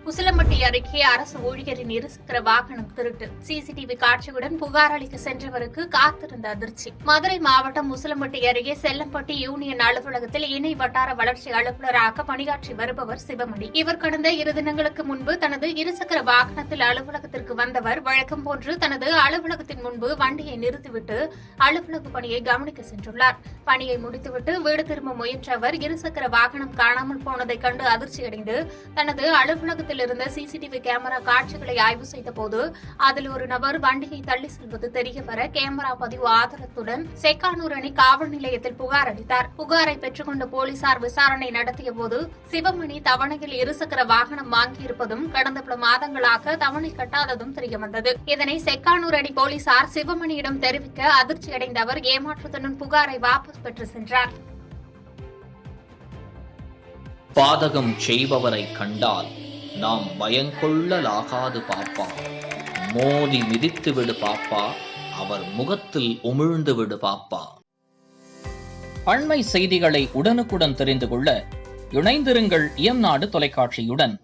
உசிலம்பட்டி அருகே அரசு ஊழியரின் இருசக்கர வாகனம் திருட்டு. சிசிடிவி காட்சியுடன் புகார் அளிக்க சென்றவருக்கு காத்திருந்த அதிர்ச்சி. மதுரை மாவட்டம் உசிலம்பட்டி அருகே செல்லம்பட்டி யூனியன் அலுவலகத்தில் இணை வட்டார வளர்ச்சி அலுவலராக பணியாற்றி வருபவர் சிவமணி. இவர் கடந்த 2 தினங்களுக்கு முன்பு தனது இருசக்கர வாகனத்தில் அலுவலகத்திற்கு வந்தவர் வழக்கம் போன்று தனது அலுவலகத்தின் முன்பு வண்டியை நிறுத்திவிட்டு அலுவலக பணியை கவனிக்க சென்றுள்ளார். பணியை முடித்துவிட்டு வீடு திரும்ப முயன்ற அவர் இருசக்கர வாகனம் காணாமல் போனதை கண்டு அதிர்ச்சியடைந்து தனது அலுவலகத்தில் இருந்த சிசிடிவி கேமரா காட்சிகளை ஆய்வு செய்தபோது அதில் ஒரு நபர் வண்டியை தள்ளி செல்வது தெரியவர கேமரா பதிவு ஆதாரத்துடன் செக்கானூர் அணி காவல் நிலையத்தில் புகார் அளித்தார். புகாரை பெற்றுக்கொண்ட போலீசார் விசாரணை நடத்திய போது சிவமணி தவணையில் இருசக்கர வாகனம் வாங்கியிருப்பதும் கடந்த பல மாதங்களாக தவணை கட்டாததும் தெரியவந்தது. இதனை செக்கானூர் அணி போலீசார் சிவமணியிடம் தெரிவிக்க அதிர்ச்சியடைந்த அவர் ஏமாற்றத்துடன் புகாரை வாபஸ் பெற்று சென்றார். பாதகம் செய்பவரை கண்டால் நாம் பயங்கொள்ளலாகாது பாப்பா. மோதி மிதித்து விடு பாப்பா, அவர் முகத்தில் உமிழ்ந்து விடு பாப்பா. அண்மை செய்திகளை உடனுக்குடன் தெரிந்து கொள்ள இணைந்திருங்கள் இயம்நாடு தொலைக்காட்சியுடன்.